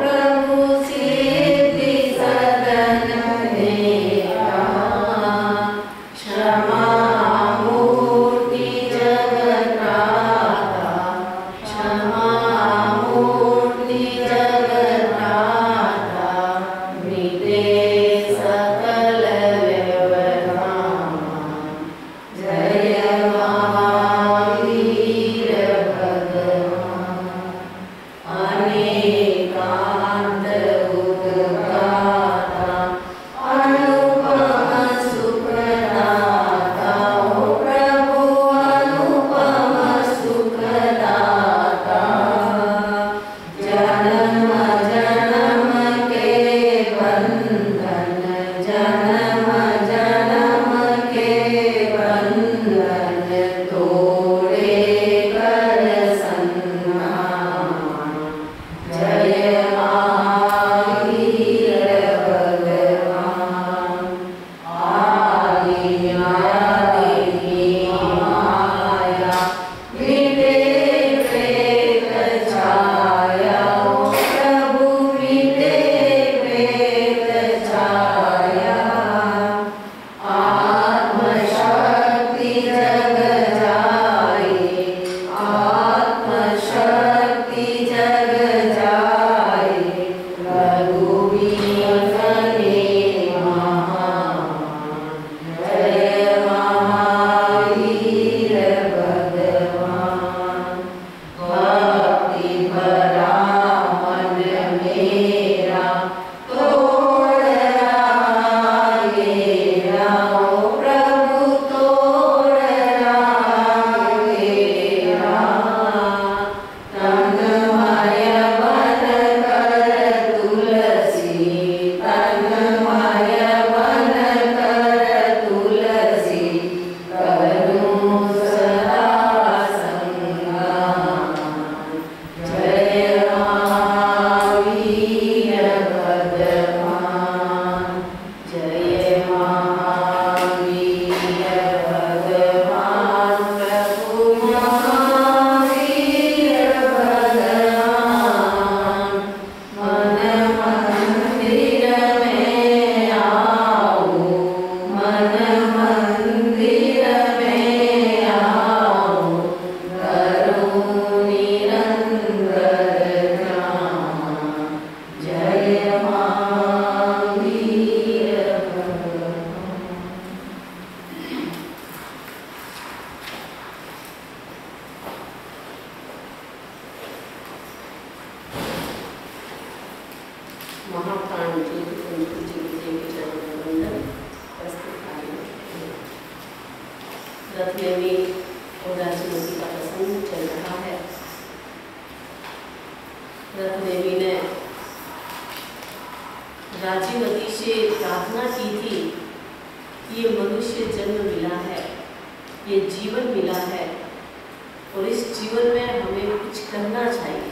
प्रभु सिद्धि सदन रत्नेमी और राजमती का प्रसंग चल रहा है। रत्नेमी ने राजीवती से प्रार्थना की थी कि ये मनुष्य जन्म मिला है, ये जीवन मिला है और इस जीवन में हमें कुछ करना चाहिए।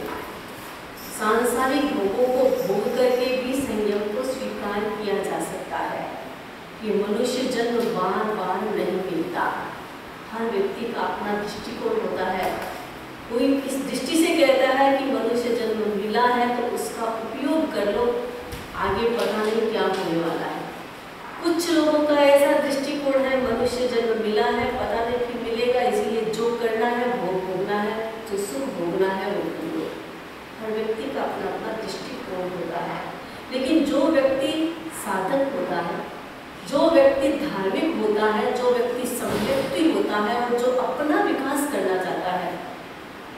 सांसारिक भोगों को भोग करके भी संयम को स्वीकार किया जा सकता है। ये मनुष्य जन्म बार बार नहीं मिलता। हर व्यक्ति का अपना दृष्टिकोण होता है। कोई इस दृष्टि से कहता है कि मनुष्य जन्म मिला है तो उसका उपयोग कर लो, आगे पता नहीं क्या होने वाला है। कुछ लोगों का ऐसा दृष्टिकोण है, मनुष्य जन्म मिला है, पता नहीं फिर मिलेगा, इसीलिए जो करना है वो भोगना है, जो सुख भोगना है वो भोगो। हर व्यक्ति का अपना अपना दृष्टिकोण होता है। लेकिन जो व्यक्ति साधक होता है, जो व्यक्ति धार्मिक होता है, जो व्यक्ति संयमी होता है और जो अपना विकास करना चाहता है,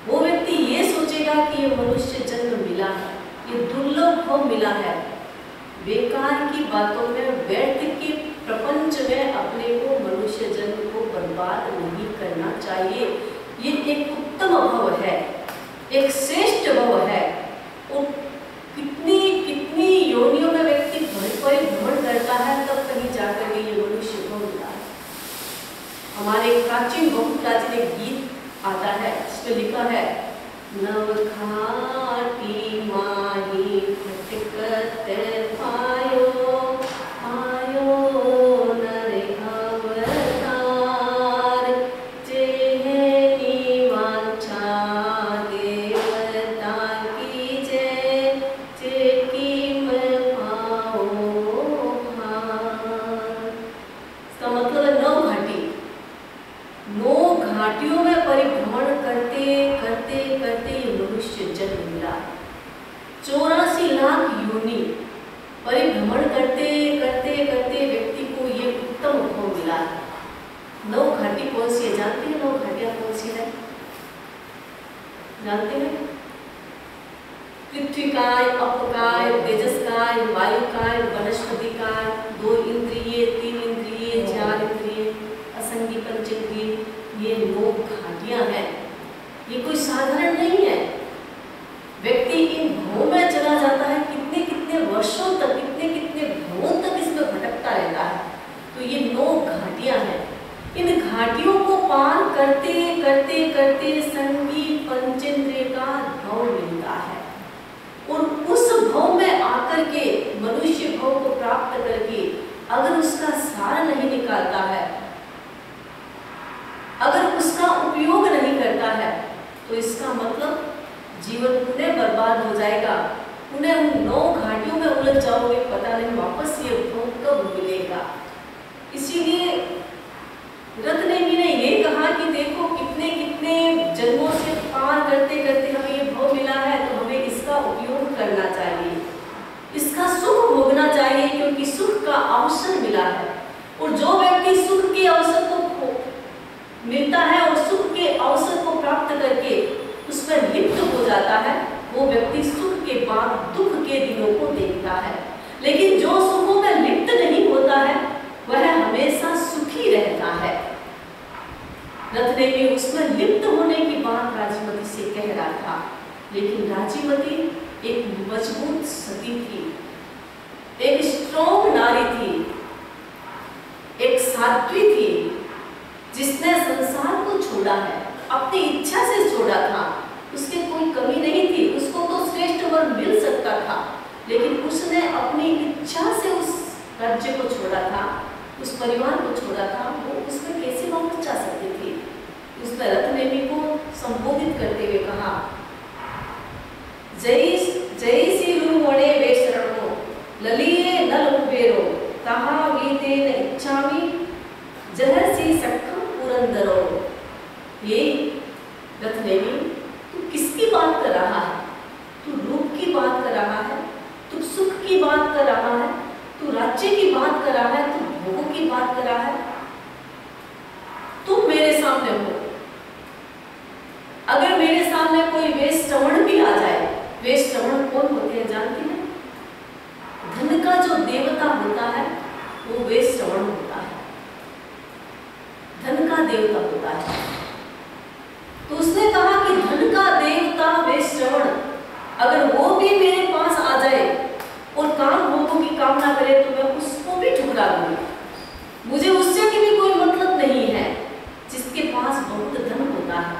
वो व्यक्ति ये सोचेगा कि ये मनुष्य जन्म मिला है, ये दुर्लभ हो मिला है। बेकार की बातों में, व्यर्थ के प्रपंच में अपने को, मनुष्य जन्म को बर्बाद नहीं करना चाहिए। ये एक उत्तम भव है, एक श्रेष्ठ भव है। और कितनी कितनी योनियों में व्यक्ति परिभ्रमण करता है, तब कहीं जाकर के ये मनुष्य भव मिला है। हमारे प्राचीन, बहुत प्राचीन एक गीत आता है, इसमें लिखा है, नव घाटी माही फटकत पायो, आयो नर अवतार, जेहनी वांछा देवता की जय, जेकी मैं पाओ भार। इसका मतलब है नौ घाटी, नौ घाटियों में परिभ्रमण करते करते करते ये मनुष्य जन्म मिला। 84 लाख योनि परिभ्रमण करते करते करते व्यक्ति को ये उत्तम भव मिला। नौ घाटी कौन सी है जानते हैं? 9 घाटियां कौन सी है जानते हैं? पृथ्वी काय, अपकाय, तेजस्काय, वायुकाय, वनस्पति काय, 2 इंद्रिय, 3 इंद्रिय, 4 इंद्रिय, असंगी पंचेंद्रिय, ये 9 घाटियां हैं। ये कोई साधारण नहीं है। व्यक्ति इन भवों में चला जाता है, कितने कितने वर्षों तक, कितने कितने भवों तक इसमें भटकता रहता है। तो ये 9 घाटियां हैं। इन घाटियों को पार करते करते करते संगी पंचेंद्रिय का भव मिलता है। और उस भव में आकर के, मनुष्य भव को प्राप्त करके अगर उसका सार नहीं निकालता है, अगर उसका उपयोग नहीं करता है, तो इसका मतलब जीवन पुनः बर्बाद हो जाएगा। पुनः उन 9 घाटियों में उलझ जाओगे, पता नहीं वापस ये भव कब मिलेगा। इसीलिए रत्नेमी ने ये कहा कि देखो कितने कितने जन्मों से पार करते करते हमें ये भव मिला है, तो हमें इसका उपयोग करना चाहिए, इसका सुख भोगना चाहिए, क्योंकि सुख का अवसर मिला है। और जो व्यक्ति सुख के अवसर को मिलता है और सुख के अवसर को प्राप्त करके उसमें लिप्त हो जाता है, वो व्यक्ति सुख के बाद दुख के दिनों को देखता है। लेकिन जो सुखों में लिप्त नहीं होता है, वह हमेशा सुखी रहता है। रत्नेमी उसमें लिप्त होने की बात राजीवती से कह रहा था, लेकिन राजीवती एक मजबूत सती थी, एक स्ट्रॉन्ग नारी थी, एक साध्वी थी, जिसने संसार को छोड़ा है, अपनी इच्छा से छोड़ा था। उसके कोई कमी नहीं थी, उसको तो श्रेष्ठ वर मिल सकता था, लेकिन उसने अपनी इच्छा से उस राज्य को छोड़ा था, उस परिवार को छोड़ा था। वो उसमें कैसे वापस जा सकती थी? उसने रत्नेमी को संबोधित करते हुए कहा, जय जय सी रूवणे वे शरणो, ललिये नल कुबेरो, तहा वीते न इच्छामि, जहसी सख्खम पुरंदरो। ये रत्नेमी, तू किसकी बात कर रहा है? तू रूप की बात कर रहा है, तू सुख की बात कर रहा है, तू राज्य की बात कर रहा है, तू भोगों की बात कर रहा है। तुम मेरे सामने हो, अगर मेरे सामने कोई वेश श्रवण भी आ जाए, वेश श्रवण कौन होते हैं जानती हैं? धन का जो देवता होता है वो वेश श्रवण होता है। धन का देवता मुझे उससे भी कोई मतलब नहीं है जिसके पास बहुत धन होता है,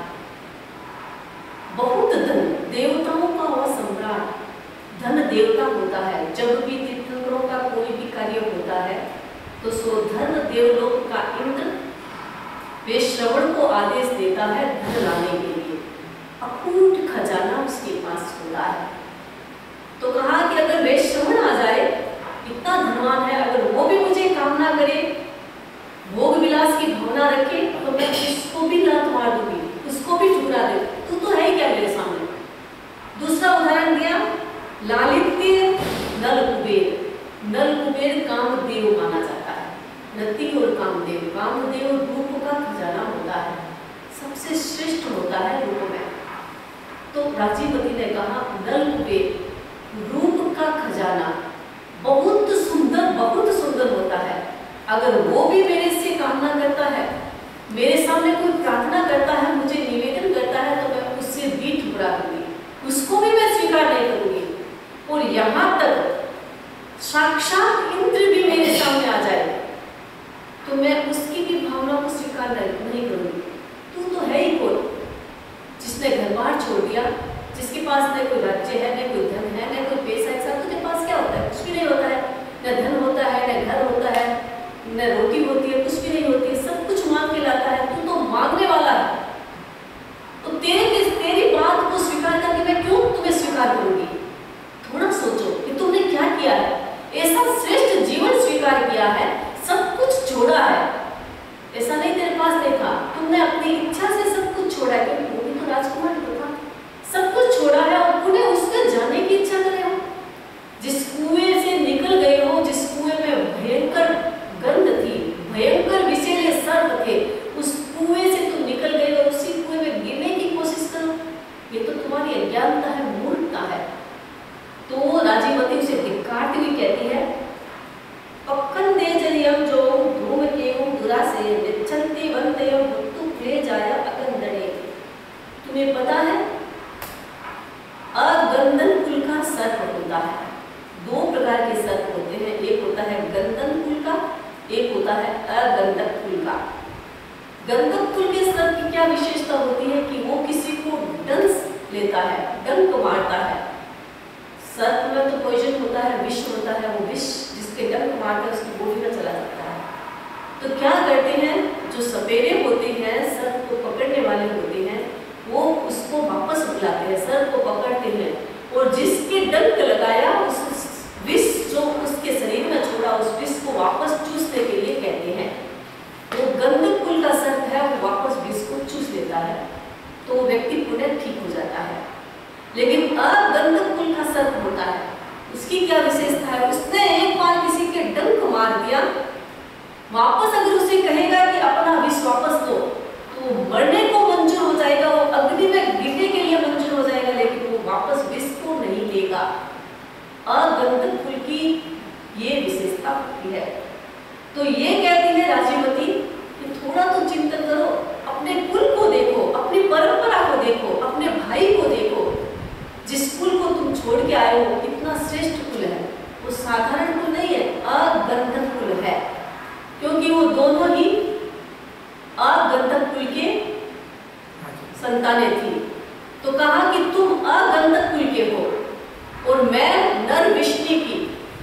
बहुत धन। देवताओं का वह सम्राट धन देवता होता है। जब भी तीर्थंकरों का कोई भी कार्य होता है तो सो धन देवलोक का इंद्र वे श्रवण को आदेश देता है धन लाने के लिए। अकूट खजाना उसके पास होता है। तो कहा कि अगर वे श्रवण आ जाए, इतना धनवान है, अगर वो भी मुझे कामना करे, भोग विलास की भावना रखे, तो मैं इसको भी लात मार दूंगी, उसको भी ठुकरा दे। तू तो है ही क्या मेरे सामने। दूसरा उदाहरण दिया, लालित्य नल कुबेर। नल कुबेर कामदेव माना जाता है। नती और कामदेव, कामदेव रूप का खजाना होता है, सबसे श्रेष्ठ होता है रूप में। तो राजीवती ने कहा नल कुबेर रूप का खजाना बहुत सुंदर होता है। अगर वो भी मेरे से कामना करता है, मेरे सामने कोई प्रार्थना करता है, मुझे निवेदन करता है, तो मैं उससे भी ठुकरा दूंगी, उसको भी मैं स्वीकार नहीं करूंगी। और यहाँ तक साक्षात इंद्र भी मेरे सामने आ जाए तो मैं उसकी भी भावना को स्वीकार नहीं करूंगी। तू तो है ही कोई जिसने घर बार छोड़ दिया, जिसके पास न कोई राज्य है, न कोई धन है, न कोई पैसा है। सब तुझे पास क्या होता है? कुछ भी नहीं होता है। न धन होता है, न घर होता है, न रोटी होती है, कुछ भी नहीं होती है। सब कुछ मांग के लाता है। तू तो मांगने वाला है। तो तेरी बात को स्वीकार करके मैं क्यों तुम्हें स्वीकार करूंगी? थोड़ा सोचो कि तुमने क्या किया है। ऐसा श्रेष्ठ जीवन स्वीकार किया है, सब कुछ छोड़ा है। ऐसा नहीं तेरे पास देखा, तुमने अपनी इच्छा से सब कुछ छोड़ा है, क्योंकि वो भी तो राजकुमार था। सब कुछ छोड़ा है और पुनः उसके जाने की इच्छा कर रहे हो। जिस कुएं से निकल गए हो, जिस कुएं में भयंकर गंध थी, भयंकर विषैले सर्प थे, उस कुएं से तुम निकल गए हो, उसी कुएं में गिरने की कोशिश करो। ये तो तुम्हारी अज्ञानता है, मूर्खता है। तो राजीवती उसे धिक्कारती हुई कहती है, पक्कन दे जरियम जो धूम के दुरा से विच्छन्ति बनते भुत्तु ले जाया अकंदने। तुम्हें पता है अगंधन कुल का सर्प होता है। दो प्रकार के सर्प होते हैं, एक होता है गंधन कुल का, एक होता है अगंधक कुल का। गंधक कुल के सर्प की क्या विशेषता होती है कि वो किसी को डंस लेता है, डंक मारता है। सर्प में तो पॉइजन होता है, विष होता है, वो विष जिसके डंक मारता है उसकी बॉडी में चला जाता है। तो क्या करते हैं, जो सपेरे होते हैं, सर्प को पकड़ने वाले होते हैं, वो उसको वापस बुलाते हैं, सर्प को पकड़ते हैं और जिसके डंक लगाया उस विष जो उसके शरीर में छोड़ा, उस विष को वापस चूसने के लिए कहते हैं। वो गंधक कुल का सर्प है, वो वापस विष को चूस लेता है, तो वो व्यक्ति पुनः ठीक हो जाता है। लेकिन अगंधक कुल का सर्प होता है, उसकी क्या विशेषता है? उसने एक बार किसी के डंक मार दिया, वापस अगर उसे कहेगा कि अपना विष वापस दो, तो मरने को मंजूर हो जाएगा, वो अग्नि में गिरने के लिए मंजूर हो जाएगा, लेकिन वो वापस विष को नहीं लेगा। अगंधक कुल की ये विशेषता होती है। तो ये कहती है राजीवती कि थोड़ा तो चिंतन करो, अपने कुल को देखो, अपनी परंपरा को देखो, अपने भाई को देखो। जिस कुल को तुम छोड़ के आए हो, कितना श्रेष्ठ कुल है। वो साधारण कुल नहीं है, अगंधक कुल है, क्योंकि वो दोनों ही अगंधक कुल के संतानें थी। तो कहा कि तुम अगंधक कुल के हो और मैं नर विष्णु की।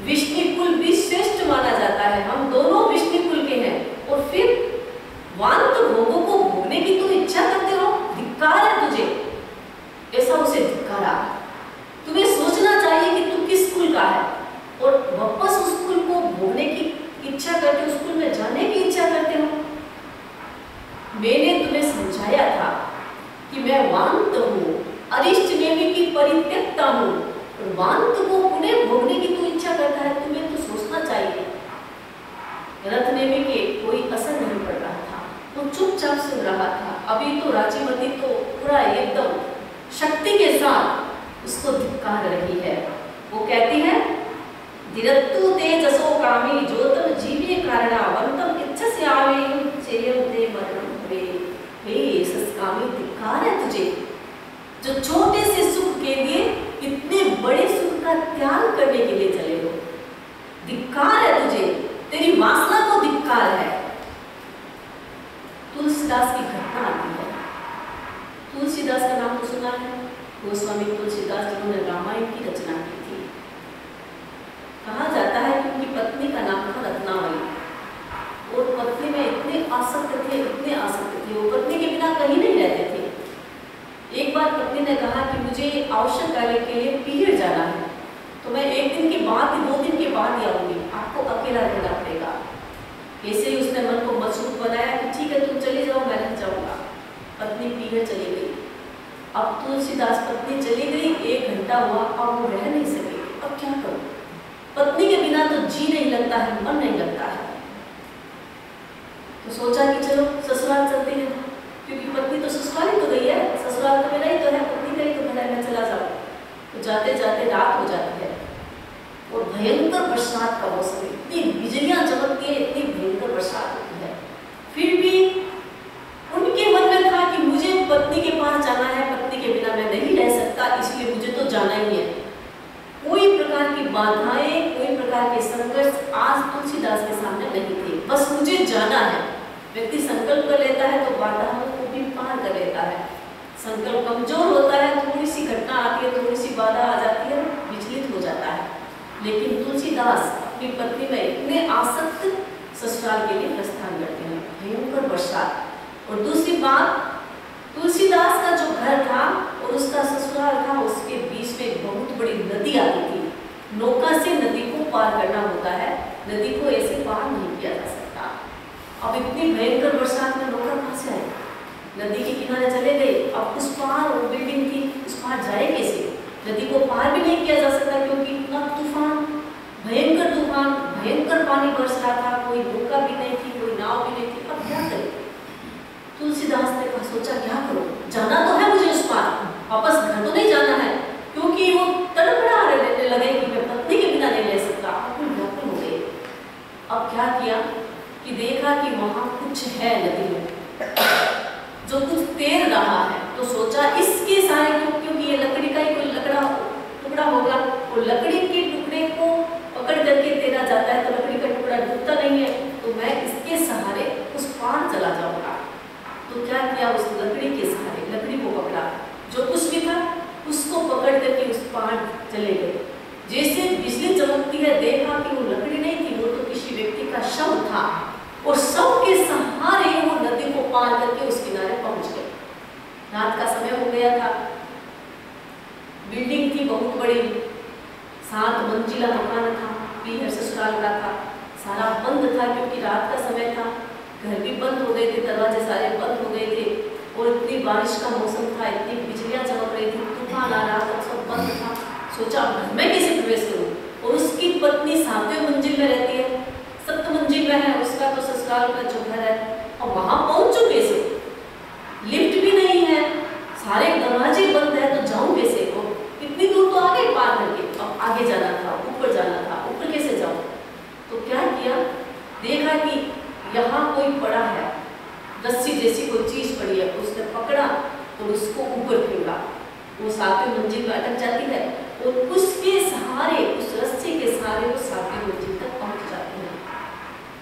विष्णु कुल भी श्रेष्ठ माना जाता है, हम दोनों विष्णु कुल के हैं। और फिर वांत भोगों को भोगने की तुम इच्छा करते हो, धिक्कार है तुझे। ऐसा उसे धिक्कारा। तुम्हें सोचना चाहिए कि तुम किस कुल का है और वापस उस कुल को भोगने की इच्छा करते हो, उस कुल में जाने की इच्छा करते हो। मैंने तुम्हें समझाया था कि मैं वांत हूँ, अरिष्ट नेमि की परित्यक्ता हूँ, और वांत को पुनः भोगने की तू इच्छा करता है। तुम्हें तो सोचना चाहिए। रथ नेमि के कोई असर नहीं पड़ रहा था, वो चुपचाप सुन रहा था। अभी तो राजीवती तो पूरा एकदम शक्ति के साथ उसको धिक्कार रही है। वो कहती है, धीरत्तु तेजसो कामी ज्योतम जीवे कारणावंतम इच्छस्य आवेयम चेयम ते मरणम भवे। हे सस्कामी, धिक्कार है तुझे, जो छोटे से सुख के लिए इतने बड़े सुख का त्याग करने के लिए चले हो। धिक्कार है तुझे, तेरी वासना को धिक्कार प्रकार है। तुलसीदास की घटना आती है। तुलसीदास का नाम तो सुना है, गोस्वामी तुलसीदास जिन्होंने रामायण की रचना की थी। कहा जाता है कि उनकी पत्नी का नाम था रत्नावली और पत्नी में इतने आसक्त थे, वो पत्नी के बिना कहीं नहीं रहते थे। एक बार पत्नी ने कहा कि मुझे आवश्यक कार्य के लिए पीहर जाना है, तो मैं एक दिन के बाद, 2 दिन के बाद ही आऊंगी, आपको अकेला रहना पड़ेगा। ऐसे ही उसने मन को मजबूत बनाया कि ठीक है तुम चली जाओ, मैं रह जाऊंगा। पत्नी पीहर चली गई। अब तुलसीदास पत्नी चली गई, 1 घंटा हुआ, अब वो रह नहीं सके। अब क्या करूं? पत्नी के बिना तो जी नहीं लगता है, मन नहीं लगता है। तो सोचा कि चलो ससुराल चलते हैं, क्योंकि पत्नी तो ससुराल ही तो गई है, ससुराल तो मेरा ही तो है, पत्नी का ही तो घर है, मैं चला जाऊँ। तो जाते जाते रात हो जाती है और भयंकर बरसात का मौसम, इतनी बिजलियां चमकती है, इतनी भयंकर बरसात होती है। फिर भी उनके मन में था कि मुझे पत्नी के पास जाना है, पत्नी के बिना मैं नहीं रह सकता, इसलिए मुझे तो जाना ही है। कोई प्रकार की बाधाएं, कोई प्रकार के संघर्ष आज तुलसीदास के सामने नहीं थे, बस मुझे जाना है। व्यक्ति संकल्प कर लेता है तो बाधाओं को भी पार कर लेता है। संकल्प कमजोर होता है, थोड़ी सी घटना आती है, थोड़ी सी बाधा आ जाती है, विचलित हो जाता है। लेकिन तुलसीदास अपनी पत्नी में इतने आसक्त ससुराल के लिए प्रस्थान करते हैं। भयंकर बरसात। और दूसरी बात, तुलसीदास का जो घर था और उसका ससुराल था, उसके बीच में एक बहुत बड़ी नदी आती थी। नौका से नदी को पार करना होता है, नदी को ऐसे पार नहीं किया जा सकता। अब इतनी भयंकर बरसात में नौका कहाँ से आए? नदी के किनारे चले गए। अब उस पार वो बिल्डिंग थी, उस पार जाए कैसे? नदी को पार भी नहीं किया जा सकता क्योंकि इतना तूफान, भयंकर तूफान, भयंकर पानी बरस रहा था, कोई नौका भी नहीं थी, कोई नाव भी नहीं थी। अब क्या करें? तुलसीदास ने कहा, सोचा क्या करूं, जाना तो है मुझे उस पार, वापस घर तो नहीं जाना है, क्योंकि वो तड़पड़ा रहने लगे कि मैं पत्नी के बिना नहीं रह सकता। व्याकुल हो गए। अब क्या किया कि देखा कि वहां कुछ है नदी में जो कुछ तैर रहा है, तो सोचा इसके सारे, क्योंकि ये लकड़ी का ही कोई टुकड़ा होगा, और लकड़ी के टुकड़े को पकड़ करके तैरा जाता है तो लकड़ी का टुकड़ा डूबता नहीं है, तो मैं इसके सहारे उस पार चला जाऊंगा। तो क्या किया, उस लकड़ी के सहारे लकड़ी को पकड़ा, जो कुछ भी था उसको पकड़ करके उस पार चले गए। जैसे बिजली चमकती है, देखा कि वो लकड़ी नहीं थी, वो तो किसी व्यक्ति का शव था, और शव के सहारे वो नदी को पार करके उस किनारे पहुंच गए। रात का समय हो गया था, बिल्डिंग थी बहुत बड़ी, 7 मंजिला मकान था, पीहर ससुराल का था, सारा बंद था क्योंकि रात का समय था, घर भी बंद हो गए थे, दरवाजे सारे बंद हो गए थे, और इतनी बारिश का मौसम था, इतनी बिजलियां चमक रही थी, तूफान आ रहा था, सब बंद था। सोचा घर में कैसे प्रवेश करूं? और उसकी पत्नी 7वें मंजिल में रहती है, 7 मंजिल में है उसका तो ससुराल का जो घर है, और वहां पहुंचू कैसे? लिफ्ट भी नहीं है, सारे दरवाजे बंद है, तो जाऊं कैसे? और इतनी दूर तो आगे पार करके, अब आगे जाना था, ऊपर जाना था, ऊपर कैसे जाऊं? तो क्या किया, देखा कि यहाँ कोई पड़ा है, रस्सी जैसी कोई चीज पड़ी है, उसने पकड़ा और उसको ऊपर फेंका, वो 7वें मंजिल में अटक जाती है, और उसके सहारे, उस रस्सी के सहारे वो 7वें मंजिल तक पहुंच जाती है।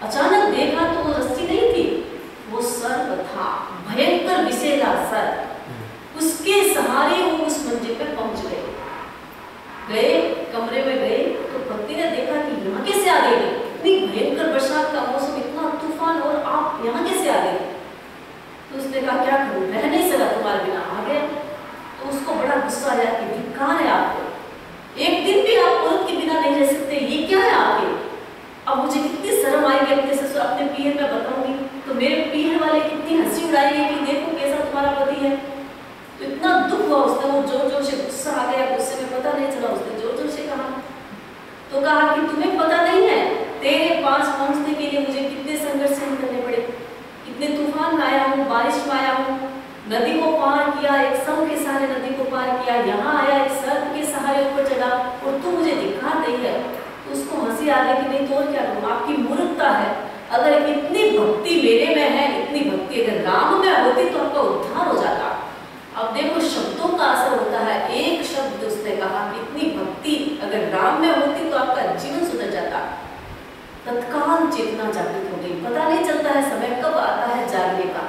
अचानक देखा तो वो रस्सी नहीं थी, वो सर्प था, भयंकर विषैला सर्प। उसके सहारे वो उस मंजिल पे पहुंच गए, कमरे में गए तो पत्नी ने देखा कि यहाँ कैसे आ गई, इतनी भयंकर बरसात का मौसम, इतना तूफान, और आप यहाँ कैसे आ गए? तो उसने कहा क्या करूं, रह नहीं सका तुम्हारे बिना, आ गया। तो उसको बड़ा गुस्सा आया कि धिक्कार है आपको, एक दिन भी आप औरत के बिना नहीं रह सकते, ये क्या है आपके? अब मुझे कितनी शर्म आएगी अपने ससुर, अपने पीहर में बताऊंगी तो मेरे पीहर वाले कितनी हंसी उड़ाएंगे कि देखो कैसा तुम्हारा पति है। तो इतना दुख हुआ उसने, वो जोर जोर से गुस्सा आ गया, गुस्से में पता नहीं चला, उसने जोर जोर से कहा, तो कहा कि तुम्हें पता नहीं है तेरे पास पहुंचने के लिए मुझे कितने संघर्ष सहन करने पड़े, कितने तूफान में आया हूँ, बारिश में आया हूँ, नदी को पार किया, एक शव के सहारे नदी को पार किया, यहाँ आया, एक सर्प के सहारे ऊपर चढ़ा, और तू मुझे दिखा नहीं है। तो उसको हंसी आ गई कि नहीं तो और क्या करूँ, आपकी मूर्खता है, अगर इतनी भक्ति मेरे में है, इतनी भक्ति अगर राम में होती तो आपका उद्धार हो जाता। अब देखो शब्दों का असर होता है, एक शब्द उसने कहा कि इतनी भक्ति अगर राम में होती तो आपका जीवन सुधर जाता। तत्काल तत्काल चेतना जागृत हो गई। पता नहीं चलता है समय कब आता है जागने का।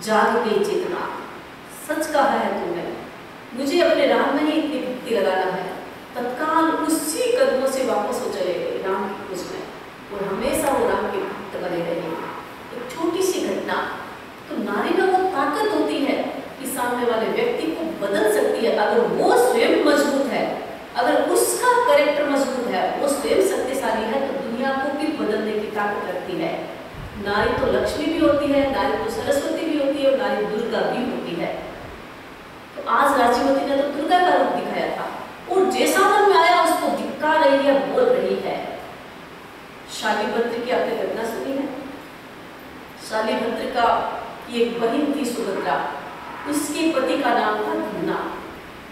जाग गई चेतना, सच कहा है तुमने, मुझे अपने राम में ही इतनी भक्ति लगाना है। तत्काल उसी कदमों से वापस हो चले गए राम की खोज में, और हमेशा वो राम के भक्त बने रहे। एक छोटी सी घटना तो नारी में वो ताकत होती है कि सामने वाले व्यक्ति को बदल सकती है। अगर वो स्वयं मजबूत है, अगर उसका कैरेक्टर मजबूत है, वो स्वयं शक्तिशाली है, तो दुनिया को भी बदलने की ताकत रखती है। नारी तो लक्ष्मी भी होती है, नारी तो सरस्वती भी होती है, और नारी दुर्गा भी होती है। तो आज राजीवती ने तो दुर्गा का रूप दिखाया था, और जैसा मन में आया उसको धिक्का रही है, बोल रही है। शालीभद्र की आपने घटना सुनी है? शालीभद्र का की एक बहन थी सुभद्रा, उसके पति का नाम था धन्ना।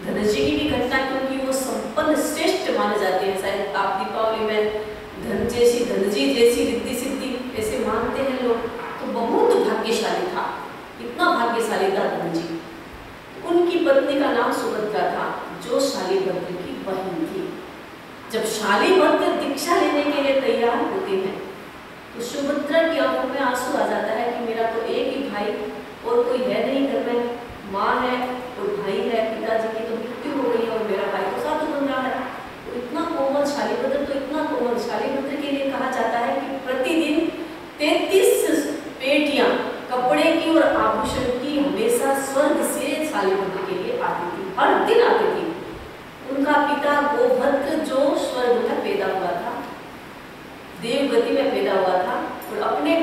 धनजी की भी घटना, क्योंकि वो संपन्न श्रेष्ठ माने जाते हैं। शायद आप दीपावली में धनजी जैसी रिद्धि सिद्धि ऐसे मानते हैं लोग, तो बहुत भाग्यशाली था। इतना भाग्यशाली था धनजी। उनकी पत्नी का नाम सुभद्रा था, जो शालीभद्र की बहन थी। जब शालीभद्र दीक्षा लेने के लिए तैयार होते हैं तो सुभद्रा की आंखों में आंसू आ जाता है कि मेरा तो एक ही भाई और कोई है नहीं घर में, माँ है और भाई है, पिताजी की तो मृत्यु हो गई है और मेरा भाई तो साधु बन रहा है। तो इतना कोमल शालीभद्र, तो इतना कोमल शालीभद्र के लिए कहा जाता है कि प्रतिदिन 33 पेटियां कपड़े की और आभूषण की हमेशा स्वर्ग से शालीभद्र के लिए आती थी, हर दिन आती थी। उनका पिता गोभद्र जो स्वर्ग में पैदा हुआ था, देवगति में पैदा हुआ था, और अपने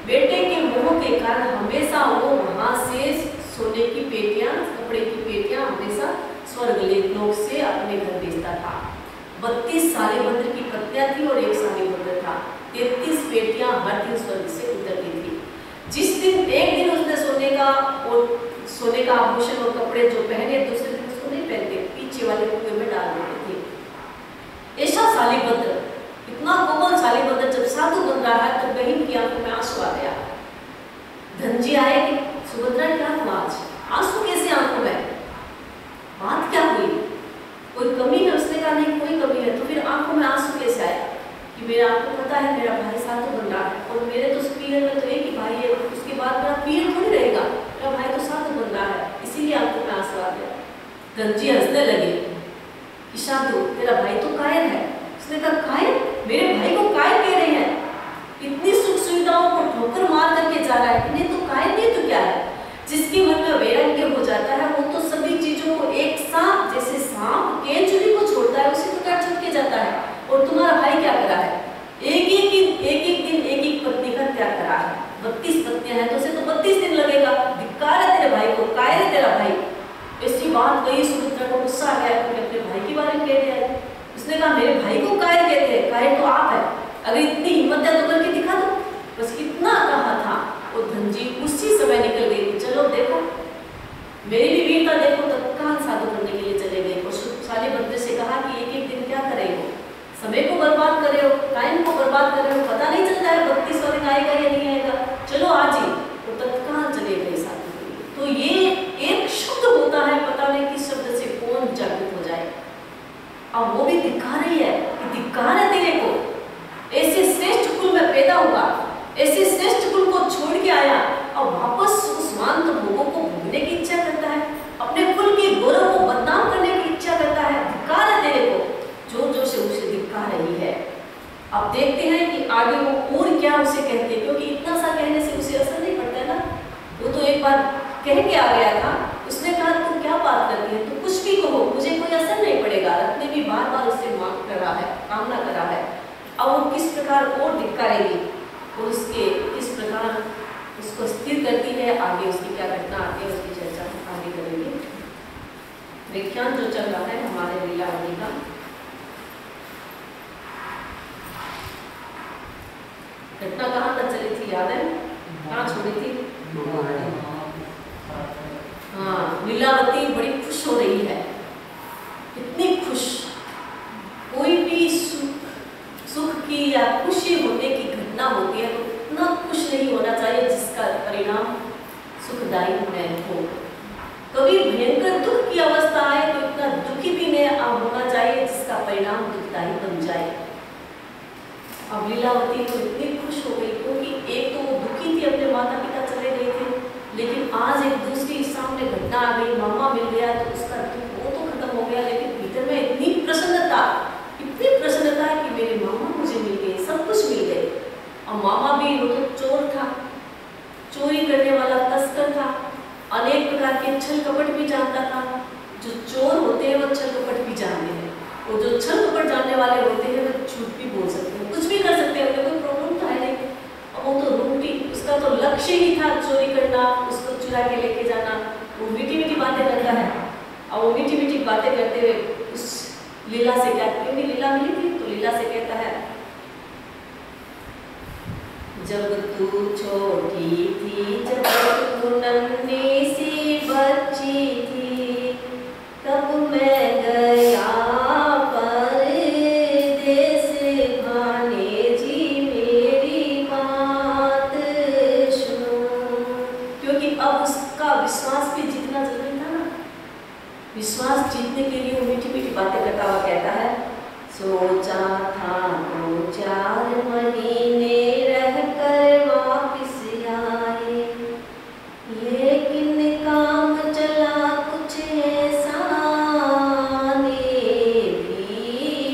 बेटे के मोह के कारण हमेशा वो वहां से सोने की पेटियां, कपड़े की पेटियां हमेशा स्वर्ग लोक से अपने घर भेजता था। 32 शालीभद्र की पत्नियां थी और एक शालीभद्र था। 33 पेटियां हर दिन स्वर्ग से उतरती थी। जिस दिन एक दिन उसने सोने का आभूषण और कपड़े जो पहने, दूसरे दिन उसको नहीं पहनते, पीछे वाले कुएं में डाल देते थे। ऐसा शालीभद्र, इतना कोमल शालीभद्र जब साधु बन रहा है तो बहन की आंखों में आंसू आ गया। धनजी आए कि सुभद्रा क्या हुआ आज, आंसू कैसे आंखों में, बात क्या हुई, कोई कमी है? उसने कहा नहीं कोई कमी है। तो फिर आंखों में आंसू कैसे आया कि मेरा, आपको पता है मेरा भाई साधु बन रहा है और मेरे तो पीरियड में तो एक ही भाई है, उसके बाद मेरा पीरियड थोड़ी रहेगा, मेरा भाई तो साधु बन रहा है, इसीलिए आंखों में आंसू आ गया। धनजी हंसने लगे कि साधु तेरा भाई तो कायर है। उसने कहा कायर, मेरे भाई को कायर कह रहे हैं, इतनी सुख सुविधाओं को ठोकर मार करके जा रहा है, नहीं तो कायर नहीं तो क्या है? जिसके मन में वैराग्य हो जाता है वो तो सभी चीजों को एक साथ, जैसे सांप केंचुली को छोड़ता है उसी प्रकार छूट के जाता है। और तुम्हारा भाई क्या करा है? एक एक दिन एक एक पत्नी का त्याग करा है। 32 पत्नियां हैं तो उसे तो 32 दिन लगेगा। धिक्कार है तेरे भाई को, कायर है तेरा भाई। ऐसी बात कही, सुभद्रा को गुस्सा आ गया, तुमने अपने भाई के बारे में कह दिया। उसने कहा मेरे भाई को कायर कहते हैं, कायर तो आप है, अगर इतनी हिम्मत है तो करके दिखा दो। बस इतना कहा था और धनजी उसी समय निकल गई। चलो देखो मेरी भी वीरता देखो, तत्काल साधु करने के लिए चले गए। और शालीभद्र से कहा कि एक एक दिन क्या करे हो, समय को बर्बाद करे हो, टाइम को बर्बाद करे हो, पता नहीं चलता है 32 दिन आएगा या नहीं आएगा, चलो आज ही। तो तत्काल चले गए साधु के लिए। तो ये एक शब्द होता है, पता नहीं किस शब्द से कौन जागृत हो जाए। अब वो भी दिखा रही है कि धिक्कार है तेरे को, ऐसे श्रेष्ठ कुल में पैदा हुआ, ऐसे श्रेष्ठ कुल को छोड़ के आया और वापस उस स्वांत भोगों को भोगने की इच्छा करता है, अपने कुल के गौरव को बदनाम करने की इच्छा करता है। धिक्कार है तेरे को, जोर जोर से उसे धिक्कार रही है। अब देखते हैं कि आगे वो और क्या उसे कहते हैं, क्योंकि इतना सा कहने से उसे असर नहीं पड़ता है ना। वो तो एक बार कह के आ गया था, उसने कहा तुम क्या बात करती है, तो कुछ भी कहो मुझे कोई असर नहीं पड़ेगा। रत्न ने भी बार बार उससे मांग कर रहा है, कामना कर रहा है। अब वो किस प्रकार और धिक्कारेगी और उसके किस प्रकार उसको स्थिर करती है, आगे उसकी क्या घटना आती है उसकी चर्चा आगे करेंगे। व्याख्यान जो चल रहा है हमारे लीलावती का, घटना कहाँ तक चली थी याद है, कहाँ छोड़ी थी? हाँ, लीलावती बड़ी खुश हो रही है, इतनी खुश। कोई भी सुख की या खुशी होने की घटना होती है तो इतना खुश नहीं होना चाहिए जिसका परिणाम सुखदायी न हो। कभी भयंकर दुख की अवस्था आए तो इतना दुखी भी नहीं होना चाहिए जिसका परिणाम दुखदायी बन जाए। अब लीलावती तो इतनी खुश हो गई, क्योंकि एक तो वो दुखी थी, अपने माता पिता चले गए थे, लेकिन आज एक दूसरी सामने घटना आ गई, मामा मिल गया, तो उसका दुख वो तो खत्म हो गया, लेकिन भीतर में इतनी प्रसन्नता कि मेरे मामा मुझे मिल गए, सब कुछ मिल गए। और मामा भी वो तो चोर था, चोरी करने वाला तस्कर था, अनेक प्रकार के छल कपट भी जानता था। जो चोर होते हैं वो छल कपट भी जानते हैं, और जो छल कपट जानने वाले होते हैं वो झूठ भी बोल सकते हैं, कुछ भी कर सकते हैं, कोई प्रॉब्लम तो है नहीं। अब वो तो रोटी, उसका तो लक्ष्य ही था चोरी करना, उसको चुरा के लेके जाना। वो मीठी मीठी बातें करता है, और वो मीठी मीठी बातें करते हुए उस लीला से क्या, क्योंकि लीला मिली थी तो लीला से कहता है, जब तू छोटी थी, जब तू नन्ही सी बच्ची थी, तब मैं गया परदेस, भाने जी मेरी बात सुनो। क्योंकि अब उसका विश्वास भी जीतना जरूरी था ना, विश्वास जीतने के लिए वो मीठी मीठी बातें करता हुआ कहता है, सोचा था 2-4 महीने रहकर वापिस आए, लेकिन काम चला कुछ ऐसा, भी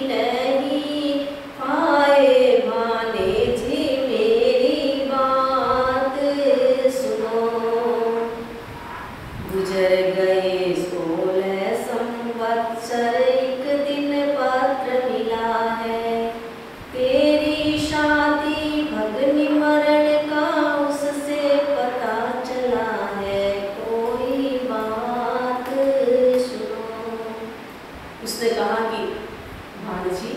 नहीं पाए, भाने जी मेरी बात सुनो। गुजर गए 16 संवत्सर, एक दिन पत्र मिला है, तेरी शादी भगनी मरण का उससे पता चला है, कोई बात सुनो। उसने कहा कि भानजी,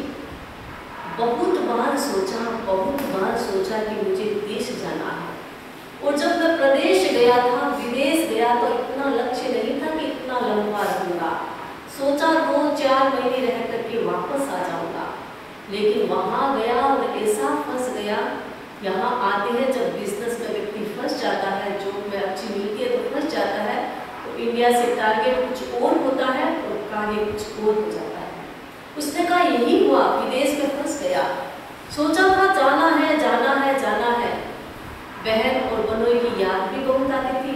बहुत बार सोचा कि मुझे देश जाना है, और जब मैं प्रदेश गया था, विदेश गया, तो इतना लक्ष्य नहीं था कि इतना लंबा रहूंगा। सोचा 2-4 महीने रह करके वापस आ जाऊंगा, लेकिन वहां गया और ऐसा फंस गया। यहाँ आते हैं जब बिजनेस में व्यक्ति फंस जाता है, जॉब में अच्छी मिलती है तो फंस जाता है, तो इंडिया से टारगेट कुछ और होता है और कार्य कुछ और हो जाता है। उसने कहा यही हुआ, विदेश में फंस गया, सोचा था जाना है जाना है जाना है। बहन और बनोई की याद भी बहुत आती थी,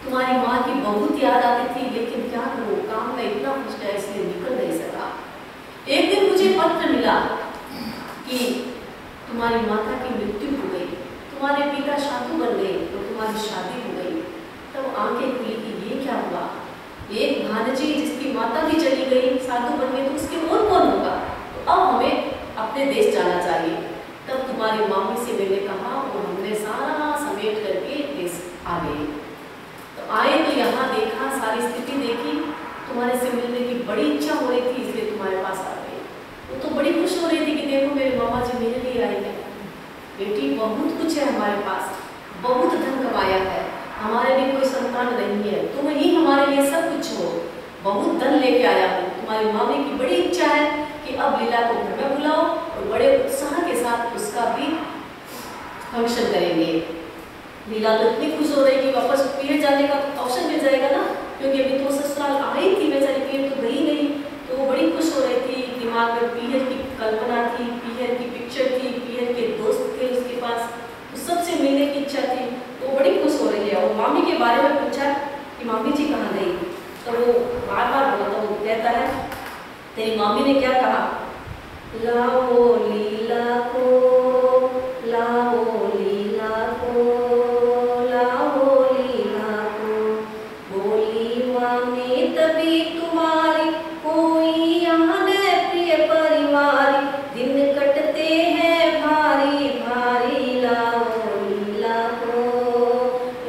तुम्हारी माँ की बहुत याद आती थी, लेकिन क्या करूँ, काम में इतना फंस गया इसलिए निकल नहीं सका। एक दिन मुझे पत्र मिला कि तुम्हारी माता की मृत्यु हो गई, तुम्हारे पिता साधु बन गए, तो तुम्हारी शादी हो गई। तब आंखें खुली कि ये क्या हुआ, एक भानजी जिसकी माता भी चली गई, साधु बन गई, तो उसके और कौन होगा, तो अब हमें अपने देश जाना चाहिए। तब तुम्हारी मामी से मैंने कहा, और हमने सारा समेट करके देश आ गए। तो आए तो यहाँ देखा, सारी स्थिति देखी, तुम्हारे से मिलने की बड़ी इच्छा हो रही थी, इसलिए तुम्हारे पास आ गई। वो तो बड़ी खुश हो रही थी कि देखो मेरे मामा जी मेरे लिए आए हैं। बेटी, बहुत कुछ है हमारे पास, बहुत धन कमाया है, हमारे लिए कोई संतान नहीं है, तुम ही हमारे लिए सब कुछ हो, बहुत धन लेके आया हूँ। तुम्हारी मामी की बड़ी इच्छा है कि अब लीला को घर में बुलाओ और बड़े उत्साह के साथ उसका भी फंक्शन करेंगे। लीला तो इतनी खुश हो रही कि वापस पीर जाने का अवसर मिल जाएगा ना, क्योंकि अभी तो ससुराल आई थी बेचारी, पीर तो गई नहीं, तो वो बड़ी खुश हो रही थी। दिमाग में पीहर की कल्पना थी, पीहर की पिक्चर थी, पीहर के दोस्त थे उसके पास, तो सबसे मिलने की इच्छा थी, तो बड़ी खुश हो रही है। और मामी के बारे में पूछा कि मामी जी कहाँ गई, तो वो बार बार बोला, तो वो कहता है तेरी मामी ने क्या कहा, लाओ लीला को, लाओ लीला को, लाओ लीला को। बोली मामी तभी तुम्हारी कोई आने प्रिय परिवारी, दिन कटते हैं भारी भारी, लाओ लीला को,